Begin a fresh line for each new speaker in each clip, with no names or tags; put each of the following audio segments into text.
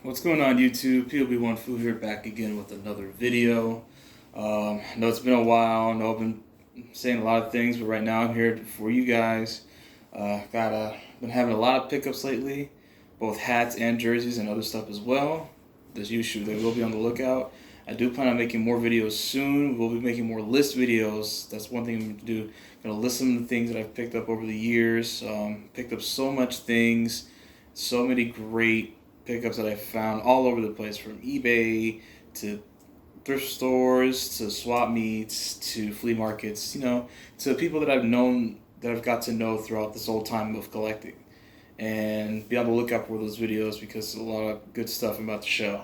What's going on YouTube? POB1 Fu here, back again with another video. I know it's been a while. I know I've been saying a lot of things, but right now I'm here for you guys. Been having a lot of pickups lately, both hats and jerseys and other stuff as well. As usual, they will be on the lookout. I do plan on making more videos soon. We'll be making more list videos. That's one thing I'm going to do. I'm going to list some of the things that I've picked up over the years. Picked up so much things, so many great pickups that I found all over the place, from eBay to thrift stores to swap meets to flea markets, to people that I've known, that I've got to know throughout this whole time of collecting. And be on the lookout for those videos because there's a lot of good stuff I'm about to show.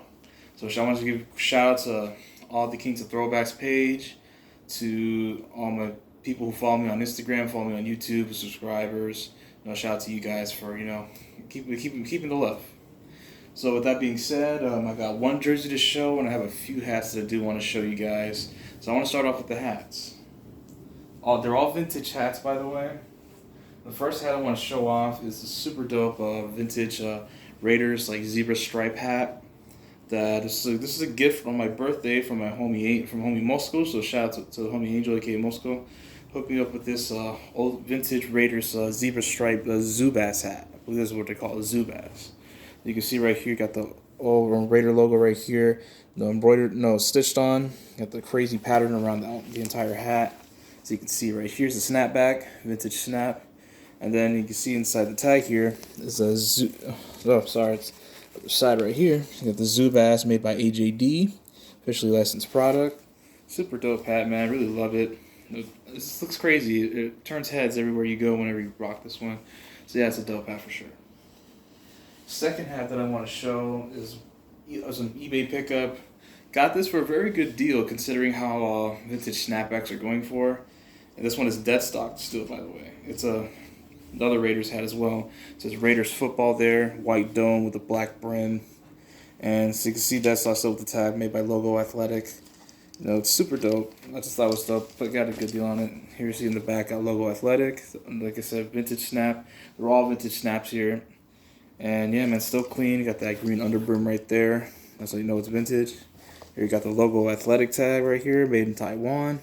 So I want to give a shout out to all the Kings of Throwbacks page, to all my people who follow me on Instagram, follow me on YouTube, subscribers. Shout out to you guys for keeping the love. So with that being said, I got one jersey to show, and I have a few hats that I do want to show you guys. So I want to start off with the hats. They're all vintage hats, by the way. The first hat I want to show off is a super dope vintage Raiders zebra stripe hat. This is a gift on my birthday from my homie Moscow. So shout out to the homie Angel, aka Moscow. Hooked me up with this old vintage Raiders zebra stripe Zubaz hat. I believe that's what they call it, Zubaz. You can see right here, got the old Raider logo right here. Stitched on. Got the crazy pattern around the entire hat. So you can see right here's the snapback, vintage snap. And then you can see inside the tag here is a it's the side right here. You got the Zubaz made by AJD, officially licensed product. Super dope hat, man. I really love it. This looks crazy. It turns heads everywhere you go whenever you rock this one. So yeah, it's a dope hat for sure. Second hat that I want to show is an eBay pickup. Got this for a very good deal considering how vintage snapbacks are going for. And this one is dead stock still, by the way. It's another Raiders hat as well. It says Raiders football there, white dome with a black brim. And so you can see dead stock still with the tag, made by Logo Athletic. It's super dope. I just thought it was dope, but got a good deal on it. Here you see in the back, got Logo Athletic. Like I said, vintage snap. They're all vintage snaps here. And yeah, man, still clean. You got that green underbrim right there. That's how you know it's vintage. Here you got the Logo Athletic tag right here, made in Taiwan.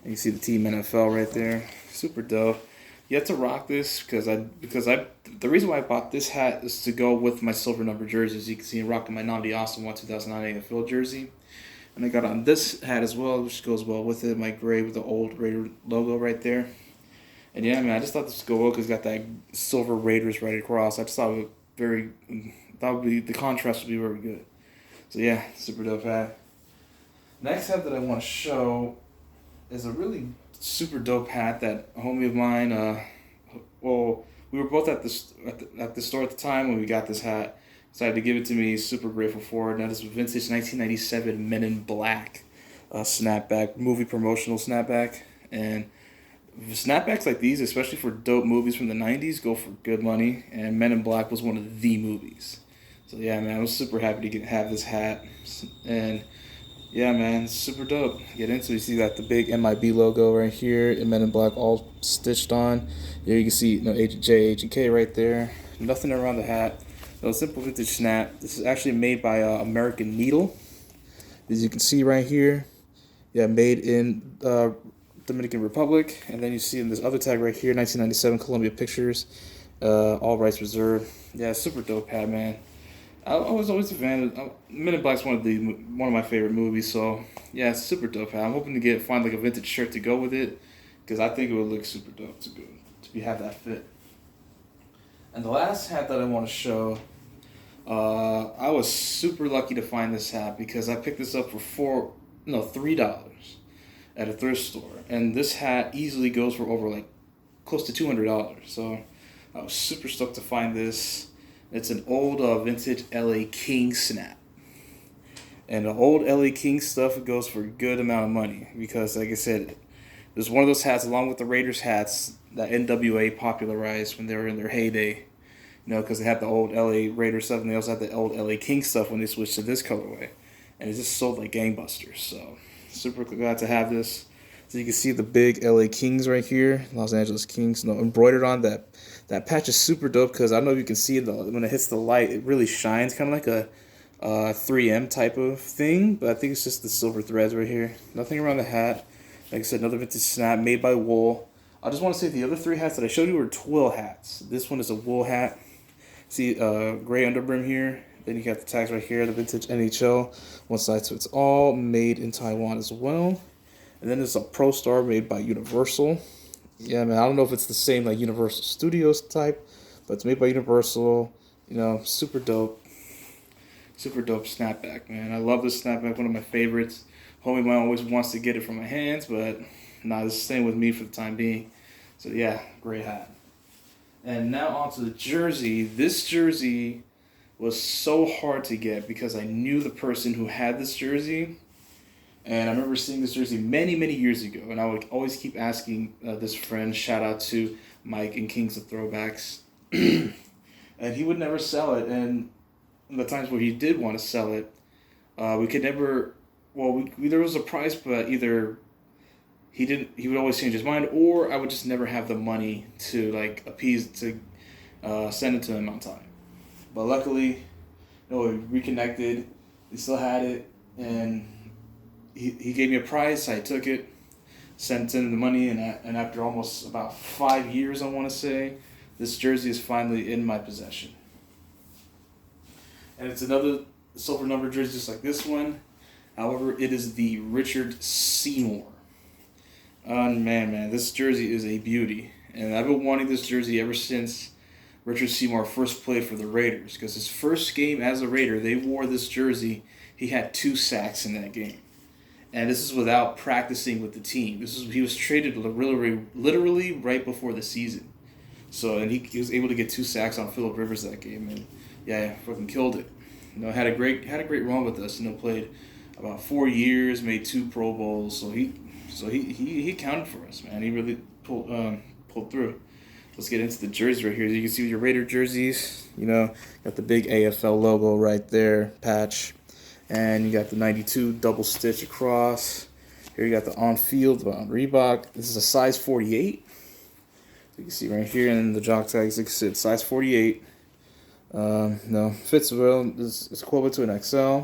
And you see the Team NFL right there. Super dope. Yet to rock this because the reason why I bought this hat is to go with my silver number jerseys. You can see I'm rocking my Nnamdi Asomugha 2009 NFL jersey. And I got on this hat as well, which goes well with it. My gray with the old Raider logo right there. And yeah, man, I just thought this would go well because it's got that silver Raiders right across. I just thought the contrast would be very good. So yeah, super dope hat. Next hat that I want to show is a really super dope hat that a homie of mine. We were both at the store at the time when we got this hat. Decided to give it to me. Super grateful for it. Now this is vintage 1997 Men in Black snapback, movie promotional snapback. And snapbacks like these, especially for dope movies from the 90s, go for good money. And Men in Black was one of the movies. So yeah, man, I was super happy to have this hat. And yeah, man, super dope. Get into it. You see that the big MIB logo right here, and Men in Black all stitched on. Here you can see J, H, and K right there. Nothing around the hat. No, simple vintage snap. This is actually made by American Needle. As you can see right here. Yeah, made in Dominican Republic. And then you see in this other tag right here, 1997 Columbia Pictures. All rights reserved. Yeah, super dope hat, man. I was always a fan of Men in Black's one of my favorite movies. So yeah, it's super dope hat. I'm hoping to find a vintage shirt to go with it because I think it would look super dope to have that fit. And the last hat that I want to show, I was super lucky to find this hat because I picked this up for $3 at a thrift store, and this hat easily goes for over close to $200. So I was super stoked to find this. It's an old vintage LA King snap. And the old LA King stuff goes for a good amount of money because, like I said, there's one of those hats along with the Raiders hats that NWA popularized when they were in their heyday. Because they had the old LA Raiders stuff and they also had the old LA King stuff when they switched to this colorway. And it just sold like gangbusters. So super glad to have this. So you can see the big LA Kings right here, Los Angeles Kings, embroidered on that. That patch is super dope because I don't know if you can see it when it hits the light. It really shines, kind of like 3M type of thing, but I think it's just the silver threads right here. Nothing around the hat. Like I said, another vintage snap made by wool. I just want to say the other 3 hats that I showed you were twill hats. This one is a wool hat. See, gray underbrim here. Then you got the tags right here, the vintage NHL. One size fits all, made in Taiwan as well. And then there's a Pro Star made by Universal. Yeah, man, I don't know if it's the same like Universal Studios type, but it's made by Universal. You know, super dope. Super dope snapback, man. I love this snapback, one of my favorites. Homie mine always wants to get it from my hands, but nah, it's staying with me for the time being. So yeah, great hat. And now onto the jersey. This jersey was so hard to get because I knew the person who had this jersey. And I remember seeing this jersey many, many years ago. And I would always keep asking this friend, shout out to Mike and Kings of Throwbacks. And he would never sell it. And the times where he did want to sell it, we could never, well, there was a price, but either he would always change his mind, or I would just never have the money to like appease, to send it to him on time. But luckily, we reconnected, he still had it, and he gave me a price, I took it, sent in the money, and after almost about 5 years, I want to say, this jersey is finally in my possession. And it's another silver number jersey just like this one. However, it is the Richard Seymour. Man, this jersey is a beauty. And I've been wanting this jersey ever since Richard Seymour first played for the Raiders. Because his first game as a Raider, they wore this jersey. He had 2 sacks in that game. And this is without practicing with the team. He was traded literally right before the season. So, and he was able to get 2 sacks on Phillip Rivers that game. And yeah, fucking killed it. Had a great run with us. Played about 4 years, made 2 Pro Bowls. So he counted for us, man. He really pulled through. Let's get into the jersey right here. As you can see with your Raider jerseys, got the big AFL logo right there, patch, and you got the 92 double stitch across. Here you got the on-field on Reebok. This is a size 48. So you can see right here, and the jock tags, like I said, size 48. Fits well. It's equivalent to an XL.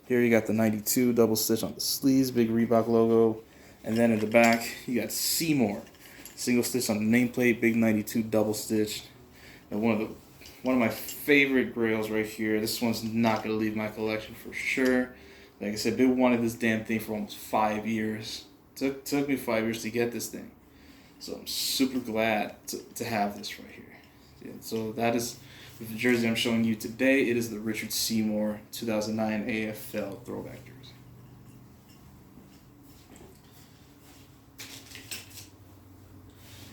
Here you got the 92 double stitch on the sleeves, big Reebok logo. And then in the back, you got Seymour. Single stitch on the nameplate, big 92 double stitch. And one of my favorite grails right here. This one's not going to leave my collection for sure. Like I said, been wanted this damn thing for almost 5 years. Took me 5 years to get this thing. So I'm super glad to have this right here. Yeah, so that is the jersey I'm showing you today. It is the Richard Seymour 2009 AFL throwback jersey.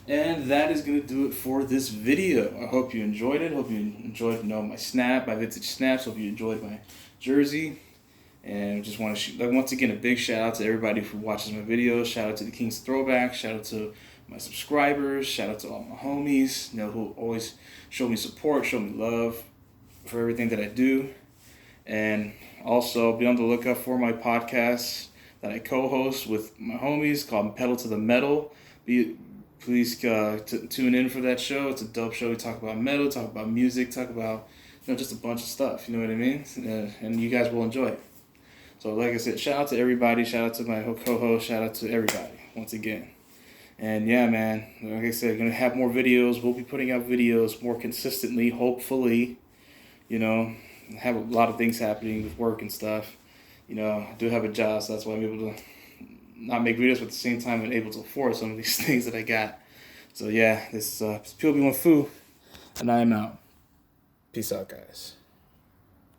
And that is going to do it for this video. I hope you enjoyed it. Hope you enjoyed my my vintage snaps. Hope you enjoyed my jersey. And just want to once again, a big shout out to everybody who watches my videos. Shout out to the Kings Throwback. Shout out to my subscribers. Shout out to all my homies, who always show me support, show me love for everything that I do. And also be on the lookout for my podcast that I co-host with my homies called Pedal to the Metal. Please tune in for that show. It's a dope show. We talk about metal, talk about music, talk about just a bunch of stuff. You know what I mean? And you guys will enjoy it. So like I said, shout out to everybody. Shout out to my co-host. Shout out to everybody once again. And yeah, man, like I said, going to have more videos. We'll be putting out videos more consistently, hopefully. Have a lot of things happening with work and stuff. I do have a job, so that's why I'm able to not make videos, but at the same time I'm able to afford some of these things that I got. So yeah, this is PLB1 Fu, and I am out. Peace out, guys.